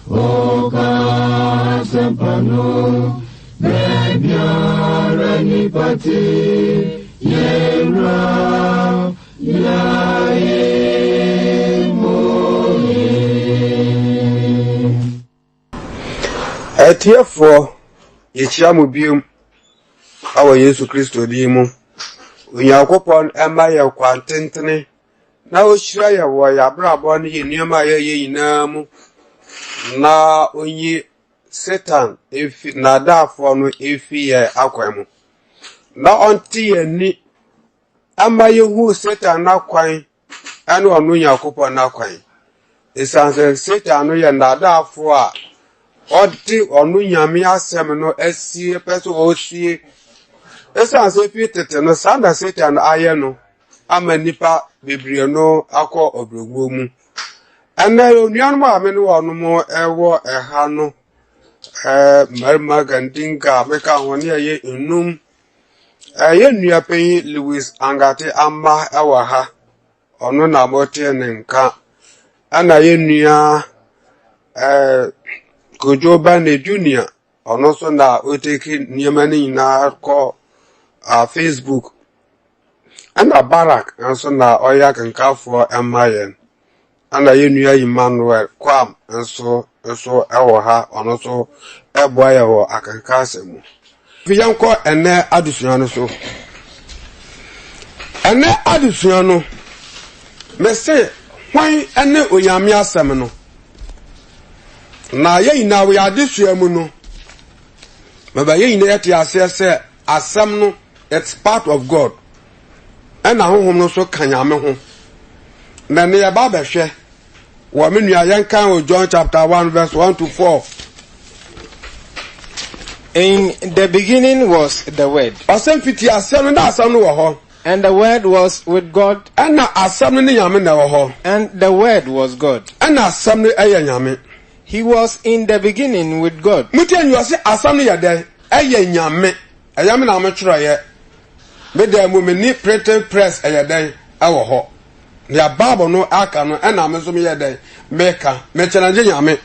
Oka Sampano, Bebiara Nipati, Yera, Yae Moye. Etiefo, Yechiamu Bium, our Yesu Christo Dimu, Unyakopon, Emma, Quantentine, now Shria, why Abrabon, Yenema, Yinamu. Na onye Satan efi na dafo no efi ye akwemu na onti ani amaye hu Satan na kwan ane onu Yakobon na kwan esanse Satan no ye na dafo a odi onu nyame asem no asie peso osie esanse fi tete no sanda Satan aye no ama nipa bebre no akọ obrogbo mu. And I only one more ever a hano, Mermag and Dinka, make a 1 year in noom. A year pay Louis Angate Amba Awaha, or no Nabotian and Ka, and a year Kojo Bande Junior, or no so now we take it near many na call Facebook, and a barrack, and so now Oyak and Ka for a Mayan. And I knew Emmanuel Quam, and so our ha, and also a boy or I can cast him. Fianco and ne Additional so. And ne Additional, may say, why and ne Uyamia Semino. Now, ye now we are this year muno. But ye net ya say, as some it's part of God. And I home no so can yame. Na near Baba share. Woman, you are young kind of John chapter 1, verse 1 to 4. In the beginning was the Word. And the Word was with God. And the Word was God. He was in the beginning with God. The Bible no akano and amezomi yede meka mechananje nyame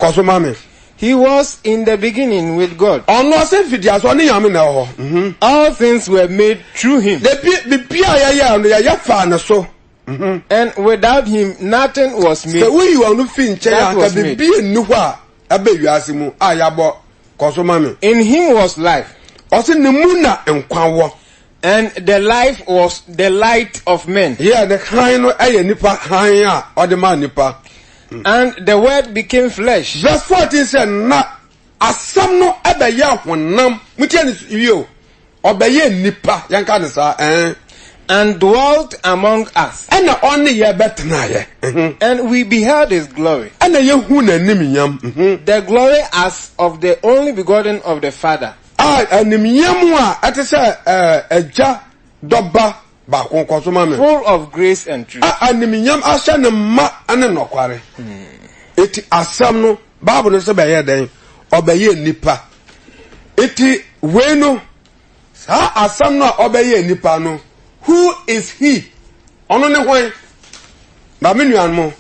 kosomame. He was in the beginning with God. Ono se fidia so ne nyame na ho. All things were made through him. The bia ya fa na so. And without him nothing was made. So we you no fi nche ya ka be bia nu ho a abe wiase mu ayabo kosomame. In him was life. Ose ne mu na nkwa wo. And the life was the light of men. Yeah, the crying no aye nipa hanya or the man nipa. And the word became flesh. Verse 14 said, na asam no ebeye honam mutiani yo obeye nipa yanka de sa and dwelt among us. And only ye betna ye. And we beheld his glory. And ye hu na nimyam. The glory as of the only begotten of the Father. Nimyam a say eja doba ba konkosoma me. Full of grace and truth. Nimyam asha ne ma ane nokware. Eti asam no Bible no se be ye den obeye nipa. Eti we no sa asam no obeye nipa no. Who is he? Ono ne hwan? Ba menuan mo.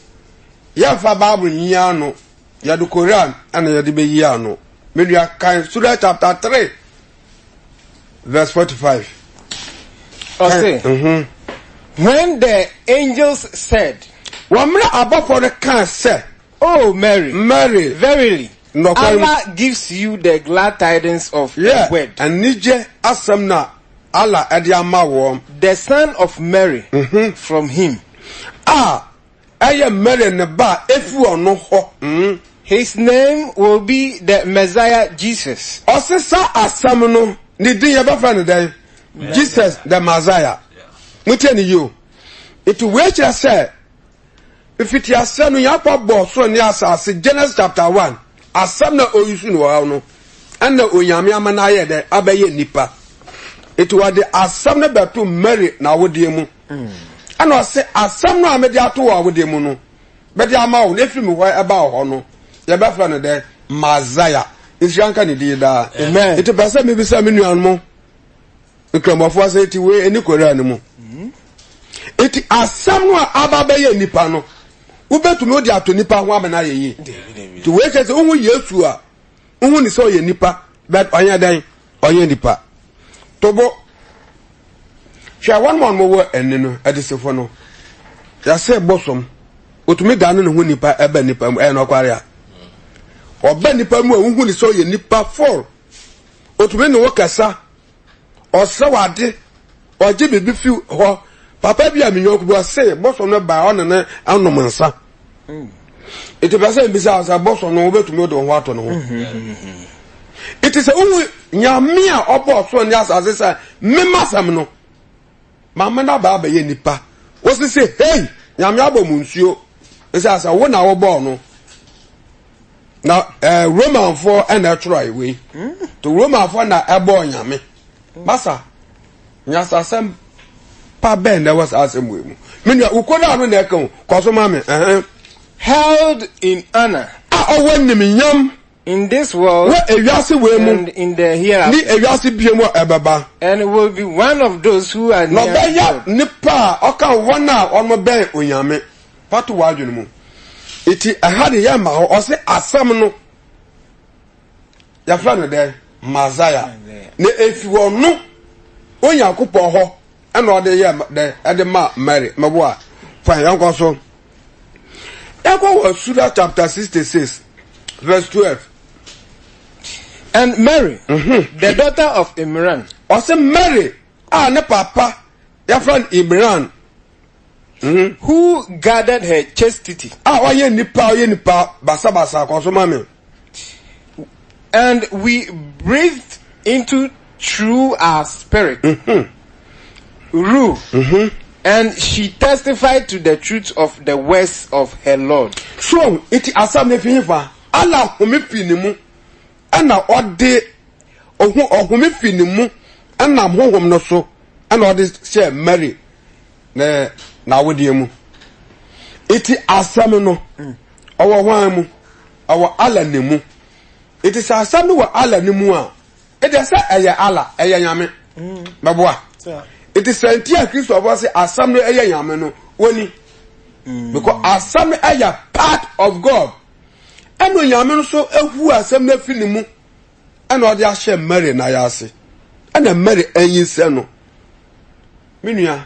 Ya fa Bible nya no. Ya do Quran and ya de be ya no. Menua kan Surah chapter 3 verse 45. Okay. When the angels said, "Wamra abafo de kan say, oh Mary, verily, Allah gives you the glad tidings of the word." And nije asam na Allah ediama the son of Mary from him. Aye Mary ne ba efu ono ho. His name will be the Messiah Jesus. Osisa asam no ni din ye ba friend den Jesus the Messiah. Mutiani you. It we just say if it is asam no ya pa bo so ni asase Genesis chapter 1 asam na oyusu no no and na onyame amana ye de abaye nipa. It was the asam na beto Mary na wodie mu. And I say asam no amede ato wa wodie mu no. Be de ama wo na fi mi ho eba ho no. Ye be fra no de Messiah. Isianka ni di da. Amen. It be say me bi say me nuan mo. Ikramofo say ti we eni Koran mu. It asam no aba be ye nipa no. ubetu me odi ato nipa ho amena ye to we say unhu Yesu a unhu ni so ye nipa but onya dan onya nipa tobo hwa one man mo wo enne no edisefo no ya say bosom otumi dan no ho nipa eba nipa mu no kware a oba nipa mu a unhu ni so ye nipa for otumi no wo kasa osawade oje bibi fi ho papa bi aminyo ko say bosom no ba on na anomansa iti pese mbisa asa bosom no obetumi odo ho ato no ho iti se unhu nyame a obo so ni asase sa memasam no mama na ba ba ye nipa wo se hey nyame abomu nsuo ese asa wo na wo bo no na Roman for and try we to Roman for na ebo nyame masa nyasa sem pa ben there was asem we mu menu ukoda no na kan kwaso mame held in honor nyam in this world and in the hereafter. And it will be one of those who are near God. Nipa oka wana onmo ben onyame patu wadwene mu iti ahade ya ma o se asam no ya fra no de Messiah ne efi wonu onyankopon ho ena ode ya de ede ma Mary mabo fine yanko so yanko Surah chapter 66 verse 12. And Mary, the daughter of Imran, also Mary, ne papa, your friend Imran, who guarded her chastity, and we breathed into through our spirit, rule, and she testified to the truth of the words of her Lord. So it is a Allah humipinimu. Ana ode ohumi finimu ana honhom no so ana ode share Mary na wodiemu iti asam no owo hwan mu owo ala nemu iti asam no wa ala nemu a ede se eye ala eye nyame beboa iti santia Kristo of say asam no eye nyame no woni because asam eye part of God. Eno nyame so ehu asem na finimu ena odi ahye Mary na yase ena Mary anyise no minua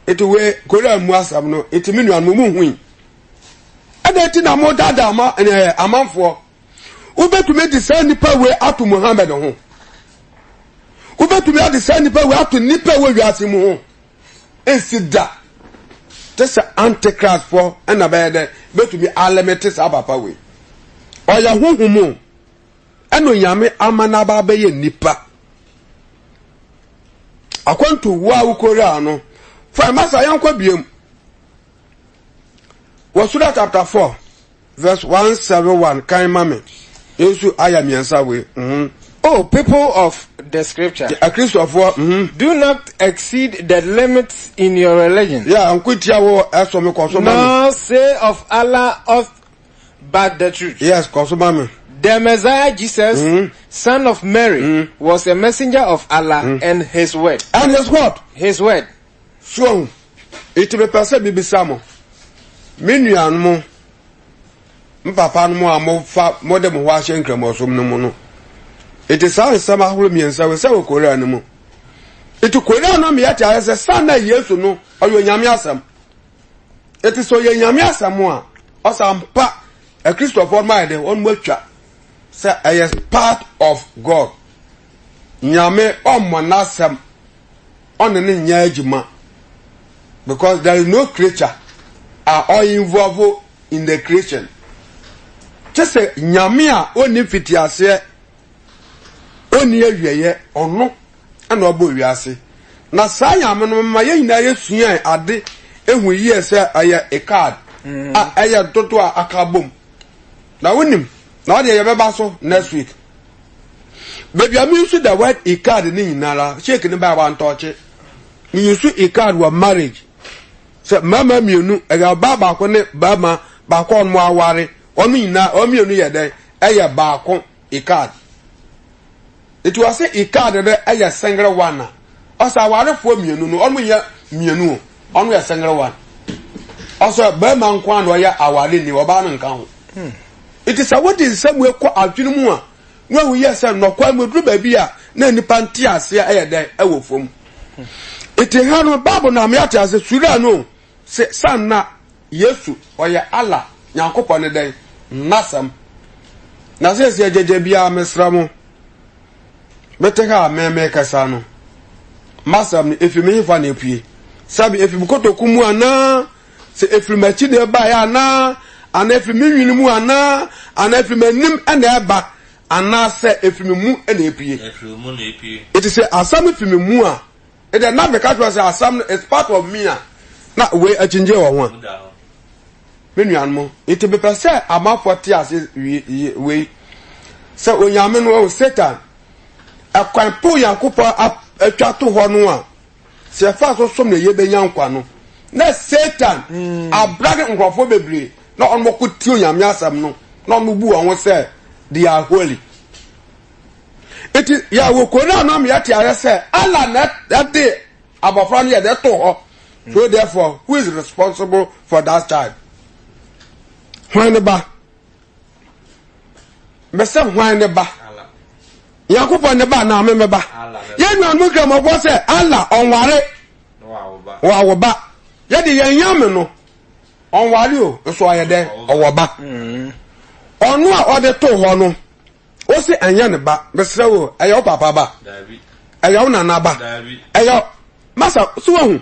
eti we kora mu asam no eti minua no mu hui ena eti na mo dada ama amanfo ubetumi di say nipa we atu Muhammad ho ubetumi adi say nipa we atu nipa we wiase mu ho ensida tesa antichrist for ena be de betumi alemete abapa we oya huhumu eno nyame amana ba be ye nipa akwantu wa ukora no fa masa yankwa biem Surah chapter 4 verse 171 kan mame Yesu aya miensa we Oh, people of the scripture, a Christopher, do not exceed the limits in your religion. Yeah, nor say of Allah but the truth. Yes, Kosomame. The Messiah Jesus, son of Mary, was a messenger of Allah and his word. And his what? His word. So, it will be perceived Bibisamo. Minuan Mpapa no mo fa modem ho ahye nkramosom no mo no. It is how some ahuru miensa we say we Korea no mo. It Korea no me ati ase sana Yesu no oyo nyame asam. It is so ye nyame asam a osampa a Christopher mind on mwatwa say I is part of God. Nyame omonasam on ne nya adwuma because there is no creature are all involved in the creation. Just say nyame a oni fitiase oni awieye ono ana obo wiase na saa nyame no ma ye nyina yesuan ade ehu yi se aya a card aya toto akabom na wonim na ode ye beba so next week baby am use the word a card ni nyinara shake ni ba wan touch me use a card wa marriage so mama mienu ega baba ko ne bama ba ko mo aware onu nyina o mienu ye den aya ba ko a card. It was a card that I single one. Also, I want for mienu no, only mienu, only a single one. also be man kwan no ya awale ni oba no nka ho it is a what is some we ko adwene mu a no hu yes no kwa medru ba bi a na nipa nte ase aye den ewo fom it ha no Bible na me ate ase sura no se sanna Yesu oye Allah Nyankopon ne den nasam na se se jeje bia mesramo beteka meme kasa no masam ni efimi fa na epue sabi efimi kotoku mu ana se efimi achi de ba ya ana efimi nwini mu ana efimi anim na eba ana se efimi mu na epue it is asam efimi mu a it is not because asam is part of me na we achinje wo ho menuanmo it be per se amafo te ase we se onyame no Satan akwan po Yakobo atwa to ho no a se fa so som na yebenya nkwa no na Satan abrage nkrofo bebre na onmo ko ti onyame asam no na onmo bu won se they are holy it is ya wo ko na no me yate are se Allah na that day abofra no ye de to ho so therefore who is responsible for that child when ba bese when ba Yakobo ne ba na me ba ye nwan mu kra mo bo se Allah onware wa wo ba ye de ye nyame no onware o so aye de owo ba onu a ode to ho no o se anya ne ba bese wo aye o papa ba aye o nana ba aye masa so hu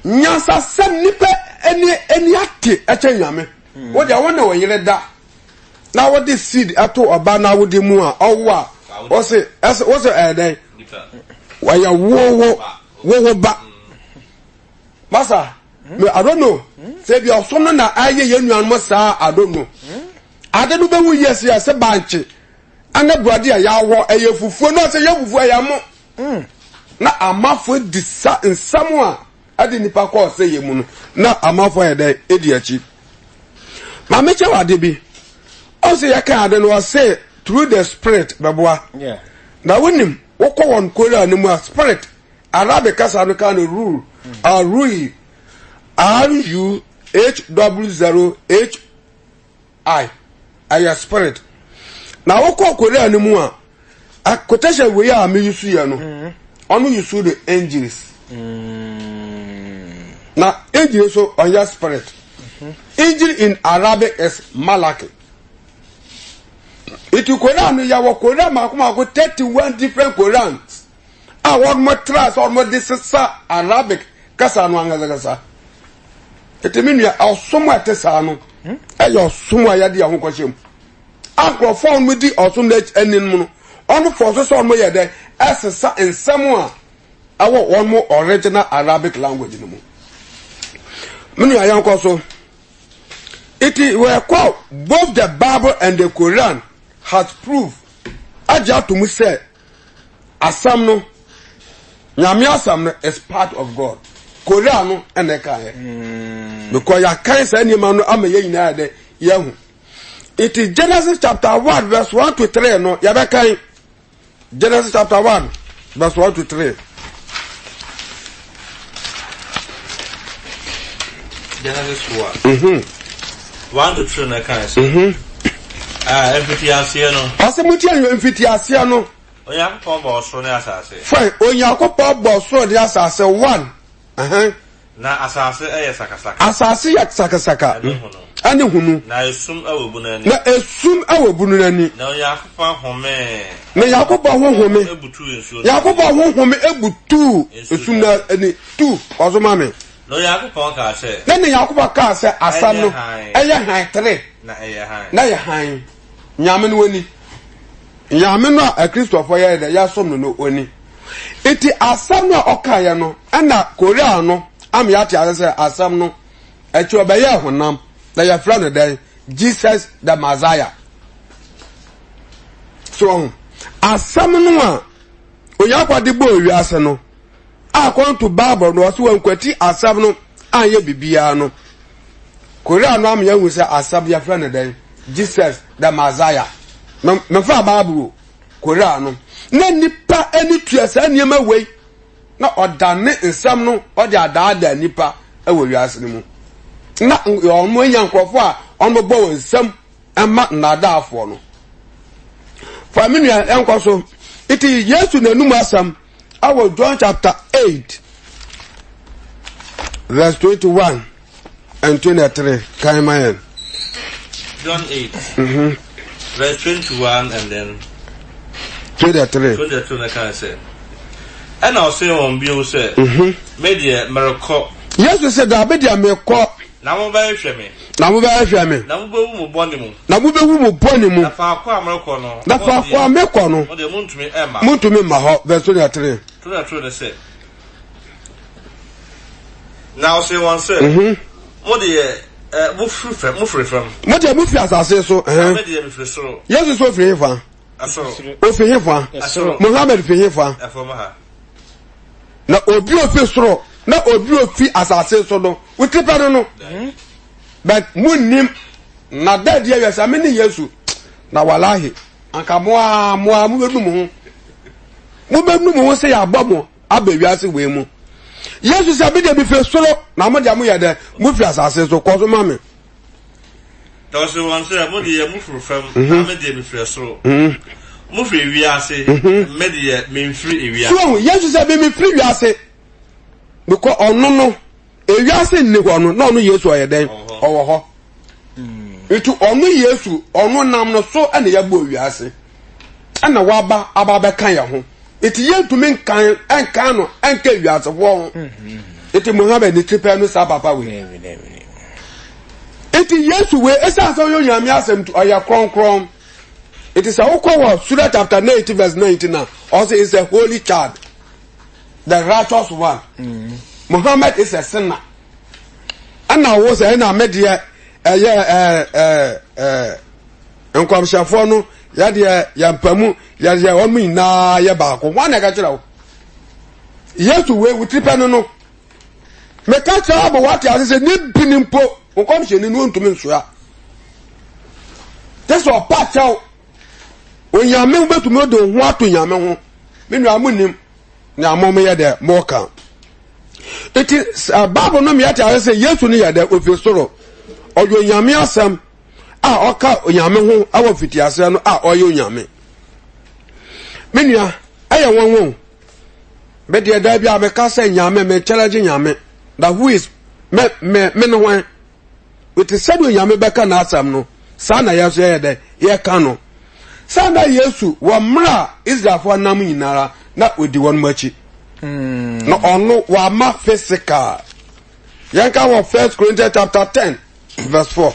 nyansa sem nipa eni ate eche nyame wo de wona wo yire da na wo de seed ato oba na wo de mu a owo a wo se eden wa ya wo ba masa me I don't know say bi oso no na aye yenuan mo sa I don't know ade do be wu yes ya se banche ana buade ya wo eye fufuo no se ye fufuo ya mo na amafo disa nsam a ade nipa ko se ye mu no na amafo ya da edi achi ma meche wade bi o se ya kan ade no say through the spirit beboa yeah na wonim wokọ won kora ni mu spirit arabic kasa no kan rule rui RUH0HI aya spirit na wokọ kora ni mu a quotation we ya me yusu ya no onu yusu the angels na angel so on your spirit angel in Arabic is malaki. It Quran ya wo Quran ma 31 different Qurans. One more class or more this is Arabic kasa no angasa. It mean ya osoma tesa no. Eyo osoma ya dia ho kwashem. Akro phone me di osoma enin mu no. On for so mo ye dey asesa ensam a awo one more original Arabic language no mu. Menu ayan ko so. It were called both the Bible and the Quran has proved aja to me say asam no nyame asam no is part of God. Quran no and the kan because ya kan say ni ma no amaye nyina de yehu. It is Genesis chapter 1 verse 1 to 3 no ya be kan Genesis chapter 1 verse 1 to 3. Genesis 1 to 3 na kan say enfiti asia no asemuti an enfiti asia no Onyankopon bo so ne asase fine Onyankopon bo so ne asase 1 na asase sakasaka asase yak sakasaka ani hunu na esum awobu nani na esum awobu nani na Onyankopon home na Yakopon home ebutu ensuo Yakopon home ebutu esum na ani tu ozoma me no Yakopon ka se na Yakopon ka se asam no eye han 3 na eye han nyame no woni nyame no a Christopher ya de ya som no oni iti asam no okaya no na Korea no am ya ti ase asam no echi obaye honam na ya fra no den Jesus the Messiah so asam no a oyakwa de bo wi ase no according to Bible no so wankwati asam no anye bibia no Korea no am ya hu se asam ya fra no den Jesus the Messiah me fa Bible Korea no na nipa eni tuasa niema wei na odane nsam no ode adaada nipa ewo wiase mu na ɔmo anya nkrɔfo a ɔmo bɔ wɔn nsam ɛma nnadaafo no family ɛnkɔ so iti Yesu n'anum asam our John chapter 8 verse 21 and 23 Kaimayan John 8 verse 21 and then 23 na kan say and I say on bio say media miracle Yesu said that media miracle na mo ba hwe me na mo ba hwe me na mo bewu mo bɔne mu na mo bewu mo bɔne mu na fa akwa miracle no na fa akwa miracle no o de muntumi ema muntumi ma ho verse 23 23 say now say one say mo de mo free from mo de mo fi asase so media me free so Yesu so free fa asoro o fi hefa Muhammad fi hefa afoma ha na obi ofi soro na obi ofi asase so no utipa no but munnim na dadi ya sa meni Yesu na wallahi anka mo mu benu mu se ya gbamo abawiase we mu Yesu sa bi de bi fe soro na mo de mo yede mu fi asase so ko so ma me those one say mo de mu free from me de bi free soro mo free wiase me de me free wiase so Yesu sa bi me free wiase because ono no ewiase nne ko no na ono Yesu oyeden owo ho itu ono Yesu ono nam no so ene ya bo wiase ana waba aba kan ya ho iti yentumi kan enkan no enka wiase ho iti Muhammad ni tripe no sa papa we iti Yesu we esa so yo nyame asem to oya kronkron iti sa ukwa Surah chapter 90 verse 19 now also is a holy child, the righteous one. Muhammad is a sinner. And now was a media nkwamshafo no ya de yampamu ya de omi na ya ba ko wan na ka kira Yesu we wutripa no no me ka kira abo what ya say ni binimpo nkwamshe ni no ntumi nso ya teso pa chao onyame betumi do ho ato nyame ho me nu amunim na amome ya de moka it is Bible no me ya ta say Yesu ni ya de ofisoro oyo nyame asam a oka onyame ho awo fitiase no a oyo nyame menua aye wonwon be de da bia me ka say nyame me challenge nyame that who is me no wan with said nyame be ka na asam no sa na ya so ye de ye ka no sa na Yesu wo mra Israelfo nam nyinara na odi won machi no ono wa ma physical yanka wo 1 Corinthians chapter 10 verse 4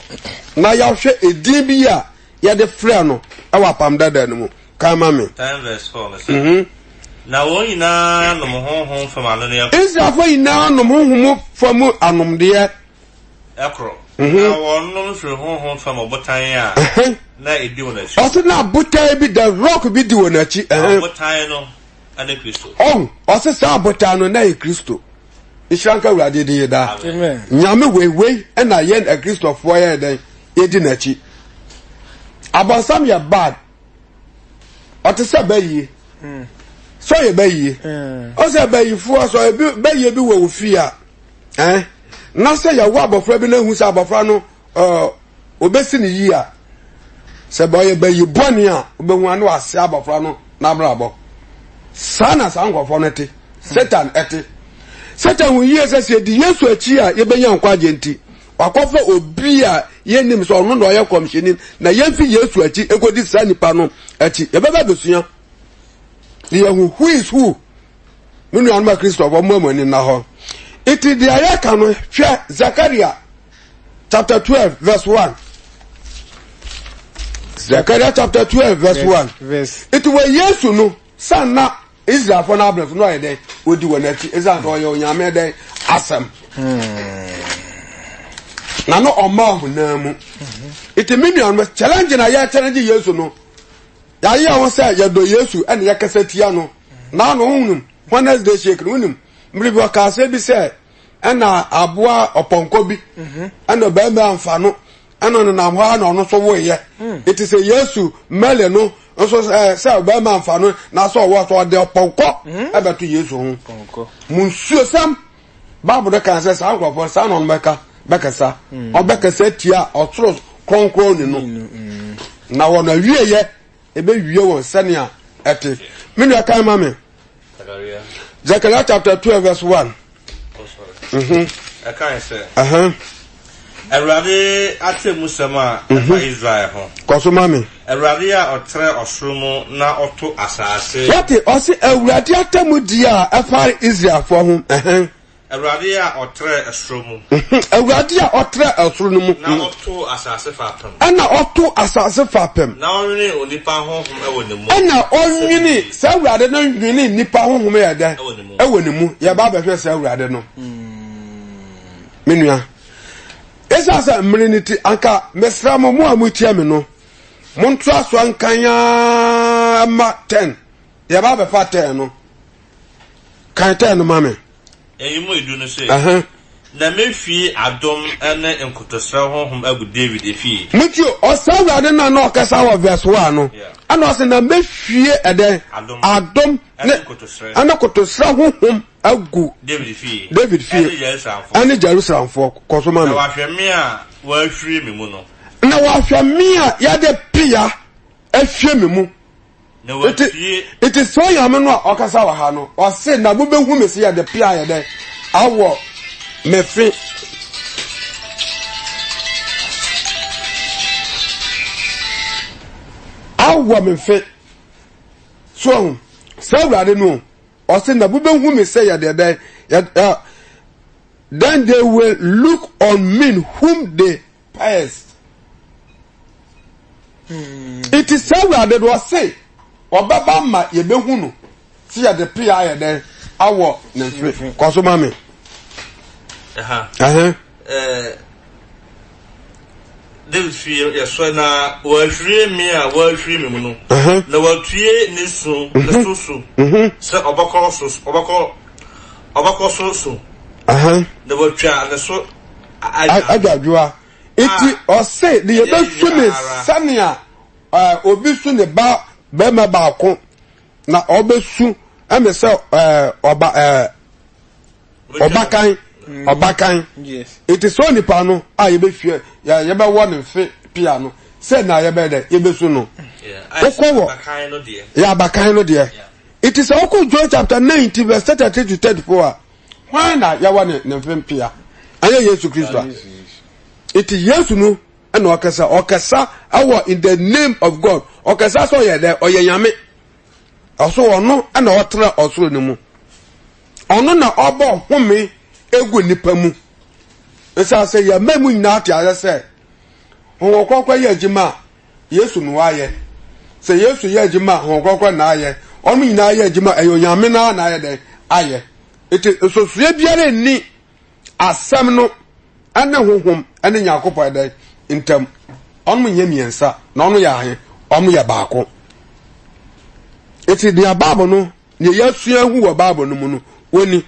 na ya hwe edin bi a ya de frɛ no awa pam dada no mu kama me 10 verse 4 na wo ina no mo honhom fam ano ne Israelfo ina no mo honhom fam anomde ekro na wo no firi honhom fam obotan a na edi wona chi oso na botan bi the rock bi di wona chi obotan no ane Kristo oso sa botan no na e Kristo ishanka urade de da amen nyame wewe na yen a Kristo fo ye den edi na chi abansam ya bad otese bayi so ye bayi o se bayi fu so bayi bi wo ofia na se ya wa abofra bi na hu se abofra no obesi ni yi a se boye bayi boni a obehu anu ase abofra no na brabo sana sangofo no te Satan ete Satan hu yi se di Yesu achi a ye benya nkwa agenti akofo obi a ye nim so ono no ye komsheni na ye fi Yesu achi ekodi sa nipa no achi ye beba besua ye who is who minu anu ma Kristo bo mo ani na ho iti di ayaka no hwe Zakaria chapter 12 verse 1 Zakaria chapter 12 verse 1 it was Yesu no sana Israel for na bless no ye dey odi wonachi Israel do ye onyame dey asem na no oma huna mu iti minion was challenge na ya challenge Yesu no ya ye won say ya do Yesu ene ya kasa tia no na no hunum Wednesday shake hunum mribo ka se bi say ena aboa oponko bi ena ba ma amfa no ena no na ho na no so wo ye iti say Yesu mele no so say ba ma amfa no na so wo so de oponko abeto Yesu hu munsuo sam Bible de kan say sa nkofo sa no meka bekasa obekasa tia otro kronkron ni no na wona wieye ebe wiye won sane a ete menu aka ma me Zechariah chapter 12 verse 1 I can't say Erade ate musama efa Israel ho koso ma me Erade a otre osromo na oto asase Yati osi Erade atemu di a efa Israel fo ho Erade a otre osromo Erade a otre osromo mu na oto asase fapem ana oto asase fapem na onwini onipa honhom ewo ne mu ana onwini sa Erade no nwini nipa honhom ya da ewo ne mu ya ba behwe sa Erade no menua esa sa mriniti anka mesra mo mu amutia me no monto aso ankanya ma 10 ya ba be fa 10 no kan 10 no mame eyimu edu no se na mefie adom ene enkotosra honhom agu David efie mutio osawade na no kasa wo verse 1 no ana ose na mefie eden adom ne ana kotosra honhom agu David fie ani Jerusalem for kosoma na wahweme a wahwie me mu no na wahweme a ya de pia afie me mu na wahwie it is so yam no okasa wa ha no o se na bo behu me se ya de pia ya de awo mefi awo mefi so Saturday no or say na bube hu me say ya de then they will look on me whom they pierced. It is Saturday do say obaba ma ye be hu no see ya de pia ya de awo na fi koso ma me David fie yeso na wahwie me a wahwie me mu no na watue ne su ne susu se obakọ so na watwa ne so agajua iti o say the ye be su ne sania obi su ne ba ma ba ko na obesu emese obakan yes it is only pano ye be fie ye be won fe piano say na ye be de ye be su no abakan no de abakan no de it is Okon John chapter 19 verse 33 to 34 why na ye won ne fe pia anya Yesu Kristo it is Yesu no and okasa awo in the name of God okasa so ye de oyanyame oso ono na otra osoro ne mu ono na obo home egu nipa mu esa se ya memu nyina ati ase se ho kokwa ye agima Yesu no aye se Yesu ye agima ho kokwa na aye onu nyina aye agima eyonyame na aye de aye eti so sue biare ni asam no ane honhom ane nyakopo de ntam onu nye miensa na onu ya ahe onu ya baako eti dia Bible no ne Yesu ahu wa Bible no mu no woni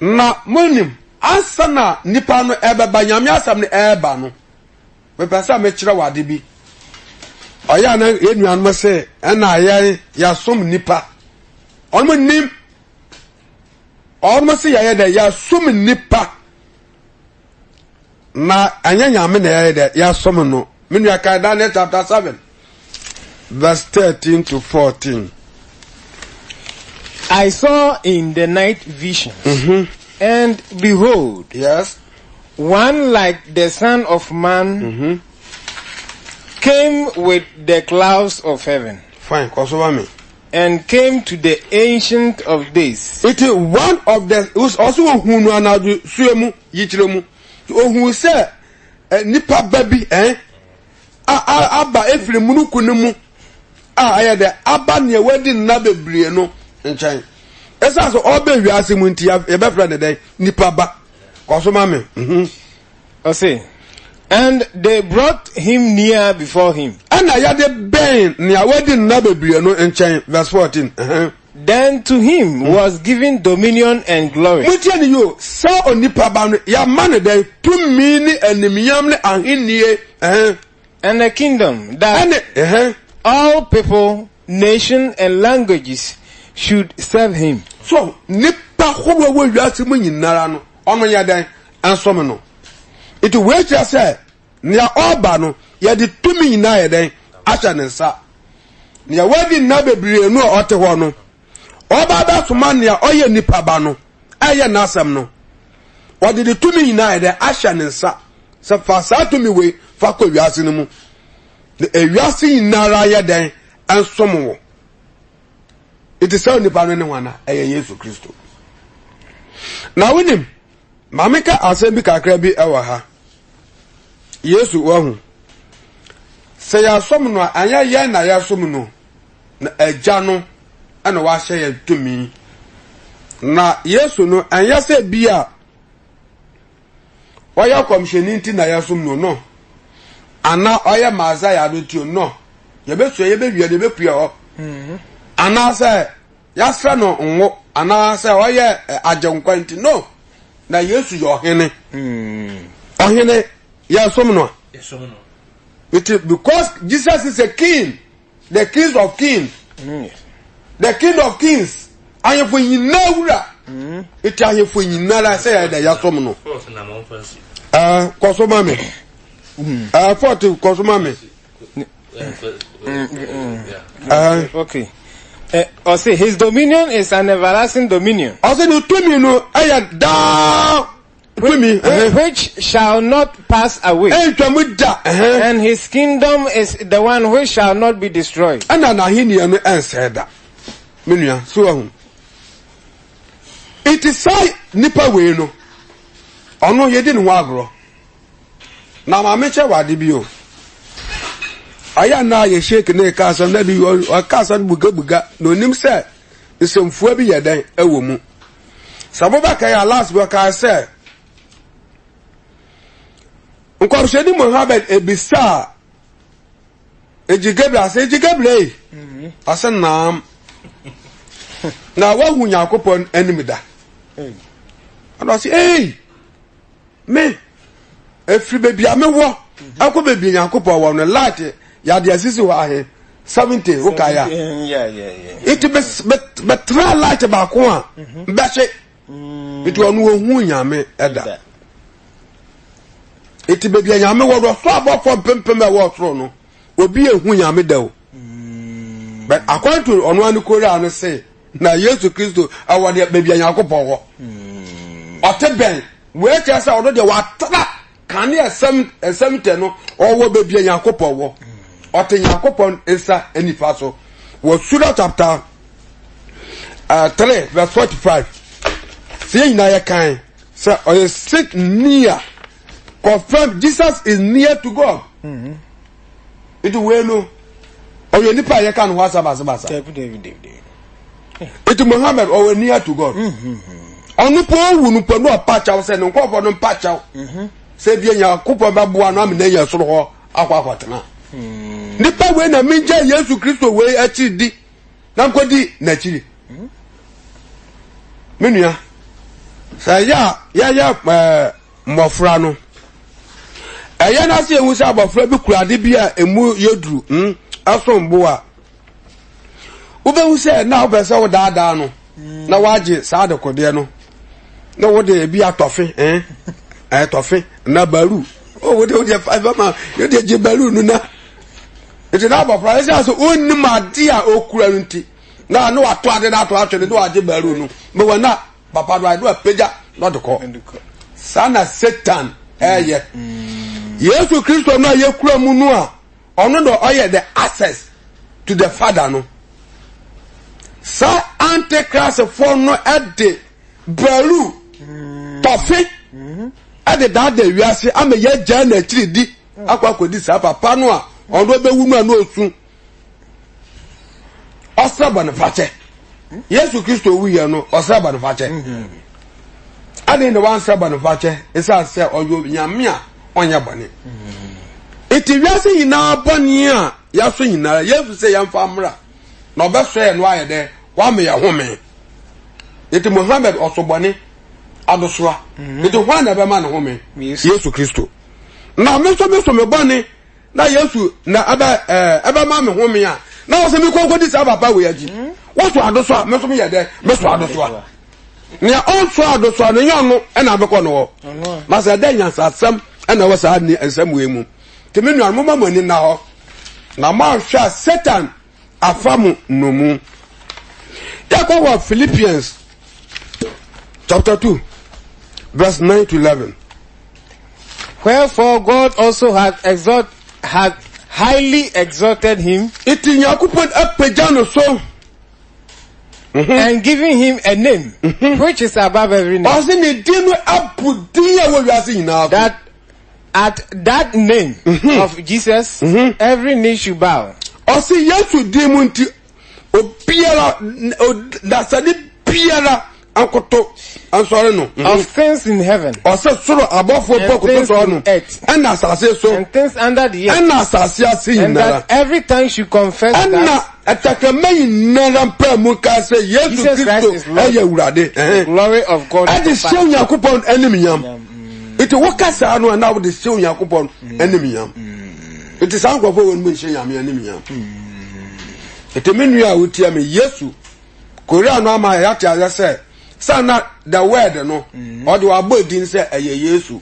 na monim asana nipa no ebeba nyame asam ne eba no we pesa me kire wade bi oya na enuan mo se na aye ya som nipa onmo nim onmo se ya de ya som nipa na anya nyame na ya de ya som no menu aka Daniel chapter 7 verse 13 to 14 I saw in the night vision, and behold, yes, one like the Son of Man came with the clouds of heaven. Fine, kosoba me. And came to the Ancient of Days. It is one of the who's also who no na do suemu yichiremu. Ohun se nipa baby aba efiri munuku ne mu aye de aba ne wedding na bebre no nchen esa so obe wiase mu ntia e be fra ne den nipa ba kosoma me say and they brought him near before him and ya de ben ne wedding na bebre no nchen verse 14 then to him was given dominion and glory. Mutiani yo so onipa ba no ya man den tumi ni enimiam ne ahennie and a kingdom that all people, nation and languages should serve him. So nipa howo wo wiase mu nyinara no ono ya dan ansom no it we just say nia oba no ye de tumi na ye den acha ne nsa nia wadi na bebre no ote ho no oba da soma nia oye nipa ba no aye na asem no odi de tumi na ye den acha ne nsa se fa sa tumi we fa ko wiase no mu the ewiase inara ye den ansom wo it is so nipa no ne wana aye Yesu Kristo na winim mamika asem bi kakra bi ewa ha Yesu wahu se ya som no anya ye na ya som no na agya no ana wa hye ya tumi na Yesu no anya se bia oya komsheni nti na ya som no ana oya maza ya do ti no ye be so ye be wi de be pia ho ana se ya sra no nwo ana se oya agyenkwa nti no na Yesu yo hene ohene ya som no it is because Jesus is a king, the king of kings, the king of kings. I have when you know it. I have when you know say that ya som no kosomame 40 kosomame okay. Or say his dominion is an everlasting dominion. Also no tumi no aya da which shall not pass away. And his kingdom is the one which shall not be destroyed. And na hini no answer that. Menua so it is say nipa we no. Ono ye di no agro. Na ma meche wade bi o. Aya na ye shake na ka so na bi o ka so buga no nim say isemfua bi ye den ewo mu. Saboba ka ya last week I say Nkwabshedi Muhammad ebisa ejigabla ase ejigabla ase nam na wahu Yakobon enimida and say me efri baby amewo akọ baby Yakobon wa no light ya de asisi wa he 70 ukaya it be try light ba ko a be she it wonu ohu nyame eda iti bebi anyame wo so abofo pempem e wo tro no obi ehu nyame da o but according to onu an Korea no say na Yesu Kristo awade bebi anyakopon wo oteben we chese odo de watra kan e esem te no owo bebi anyakopon wo ote nyakopon esa enifa so wo Surah chapter 3 verse 45 say na ye kan say o sit near confirm Jesus is near to God. It will no. Or you nipa ye kan wasa basa. It Muhammad or near to God. Onu po wu nu po no pacha se no nkofo no pacha. Se bia nya kopon ba boa no am na ye soro ho akwa. Nipa we na minja Yesu Kristo we achi di. Na nkodi na chiri. Menua. Sa ya mofra no. Aya na se ehu se abofra bi kurade bi a emu yeduru asombo a ubehu se na obese wo daada no na waje saa de kode no na wo de bi atofe tofe na baru o wo de 5 ma yo de je baru no na ete na abofra se so onni ma de a okura nti na no ato ade na ato atwe de waje baru no me wona papa do ado apeja no de ko sana Satan Yesu Kristo no ye kura mu no a ono do oye the access to the Father no sa antichrist for no at the baru tofi at the that the wiase am ye ja na chiri di akwa kodi sa papa no a ono be wu no na osu osaba na fache Yesu Kristo wu ye no osaba na fache ade ne wan saba na fache esa se oyo nyame a onya bane iti wiase yina bane a yaso yina Yesu se yamfa amra na obeso ye no aye de wa me ya home iti Muhammad osobane adosoa iti hwa na be ma na home Yesu Kristo na me so me bane na Yesu na aba ma me home a na o se mi kokodi sa papa we aji wo so adosoa me so me ye de me so adosoa ne on so ado so no yon and abekọ no ma say da nyansa asem na wo sa ni ensem we mu te me nuan mo ma ni na ho na ma hwa Satan afamu no mu yakwa Philippians chapter 2 verse 9 to 11. Wherefore God also had highly exalted him, Iti Yakupon apejano so, and giving him a name which is above every name. That at that name of Jesus, every knee should bow. Osi Yesu dimunti obiara dasani biara ankoto ansore no of things in heaven, ose soro abofo bokoto so no and asase so and things under the earth, and asase ase and that every tongue should confess and that atakame nara pa mu ka say Yesu Christ eye urade glory of God. And the show Yakupon enemy it wokasa no na wo de show Yakupon enemy it is ankofo won mu show yam enemy it menu a wotia me Yesu Korea no ama ya tia say sana the word no or the abodin say eye Yesu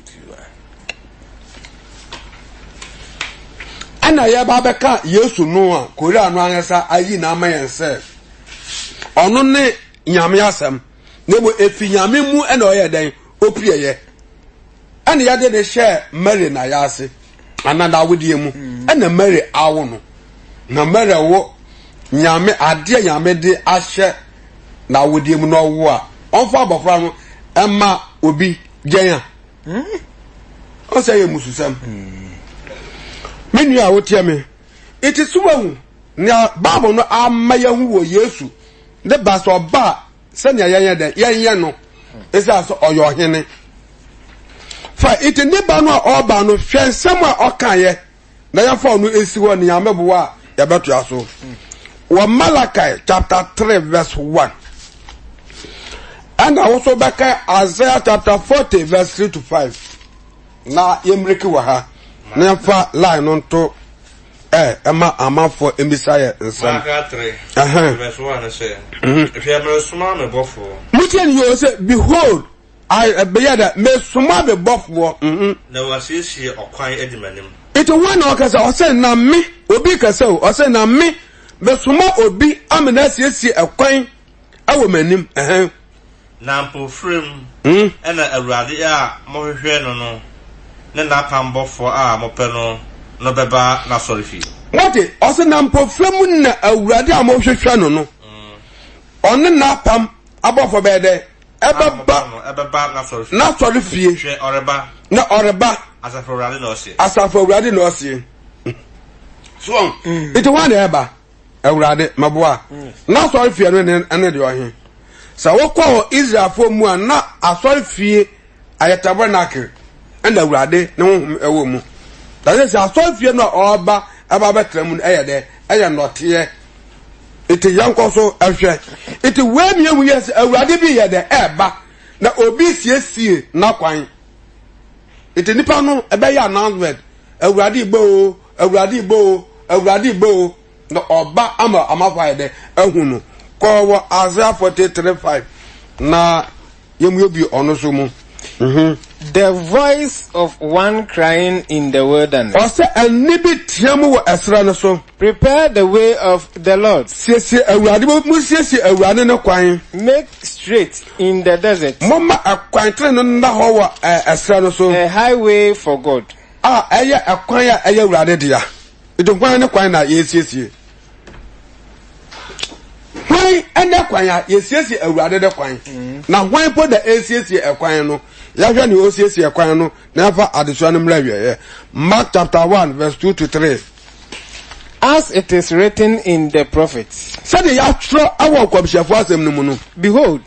ana ya ba beka Yesu no a Korea no anasa ayi na ama yen say ono ne nyame asem nebo efi nyame mu ena oye den opieye ana ya de share Mary na ya ase anada awodie mu ena Mary awo no na Mary wo nyame ade nyame de ahye na awodie mu no wo a onfa abofra no ema obi genya o say mususam menu a wotie me it is one na Bible no amaya hu wo Yesu de ba so ba se nya yen de yen no esa so oyo hene fa it ne ba no oba no hwensem a okaye na ya fa no esi wo ne amebo a ya beto aso wa Malachi chapter 3 verse 1 and also back Isaiah chapter 40 verse 3 to 5 na yemreki wa ha na fa line on to ema amafo emisaye nsam Malachi 3 verse 1 say if you are small me bofo mutian you say behold I be that me small me bofo na wasiesie okwan edimanim it one okasa o say na me obi kasa o say na me small obi amena siesie ekwan awo manim na mpofrem ena awurade a mohwehwe no ne na pambofo a mope no beba na sorifi what also na mpofrem na awurade a mohwehwe no on na pam abofo bede ebeba na sorifi hwe oreba na oreba asafo awurade no osie so it one eba awurade maboa na sorifi no ene de ohe sa wokọ Israel fo mu a na asọrifie ayetabernacle and awurade ne honhom ewo mu that is asọrifie no oba aba betra mu eye de eye note it yanko so ahwe it we miemu yes awurade bi ye de eba na obi siesie na kwan it nipa no ebe ya announcement awurade bo no oba ama amafa de ehunu ko Isaiah 43:5 na yemuobi ono so mu the voice of one crying in the wilderness o say anibi tiamu wo esra no so prepare the way of the Lord siesie awurade mu siesie awurade ne kwan make straight in the desert mama akwan tre no na ho wo esra no so a highway for God eye akwan ya eye awurade dia idokwan ne kwan na yesiesie why ene kwan ya yesiesie awurade de kwan na why po da esiesie ekwan no ya hwa ne osiesie ekwan no na fa adeso no mra wie Mark chapter 1 verse 2 to 3 as it is written in the prophets said ya tro awo kwabshafo asem no mu no behold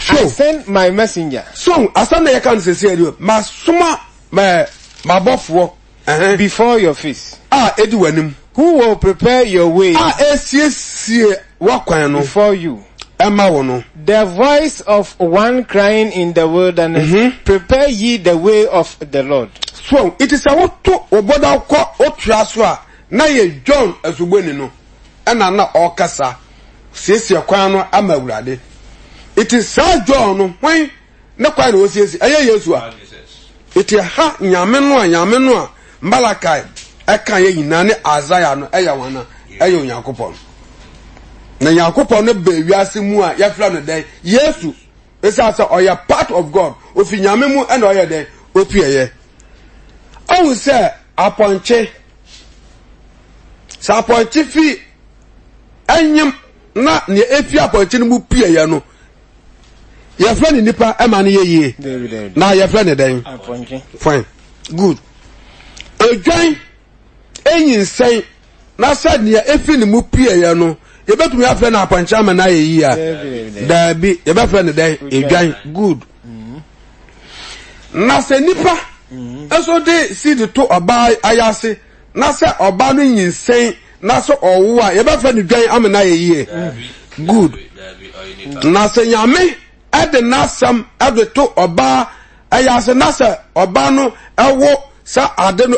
I send my messenger so asana ya kan sese dio masoma ma bofo before your face edi wanim who will prepare your way esiesie wakwan no before you Emma wono the voice of one crying in the wilderness prepare ye the way of the Lord so it is a woto oboda ko otua so a na ye John asuboni no ena na okasa siesie kwan no ama awurade it is Sir John when no quite was yes Yesua. It is ha nyame no Malachi eka ye nyinane Isaiah no eya wana eyo Yakopon. Na Yakopon no be wiase mu a yafra no den Yesu esa say oya part of God ofi nyame mu and oya den otueye. O say aponche sa aponche fi anyam na ne efi aponche no mu pieye no yafra ni nipa e ma ne ye na yafra ne den aponche fine good edwan enyin sen na said ne efi ne mu pieye no yebetumi afra na aponche ama na ye a da bi yebefra ne den edwan good na se nipa eso de see the to oba ayase na se oba no nyinsen na so owo a ye ba fa ni dwan am na ye good na se nyame ade na sam ade to oba ayase na se oba no ewo sa ade no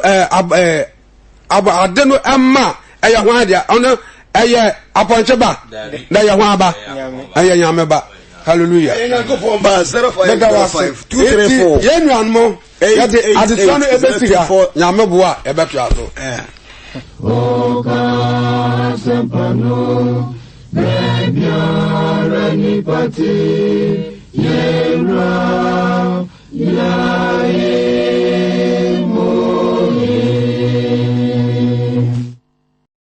ade no emma eya ho ade ono eye aponche ba na ye ho aba eye nyame ba hallelujah. Yenuanmo adisano ebesiga nyameboa ebeto aso. Oka sempano bebiara ni pati yera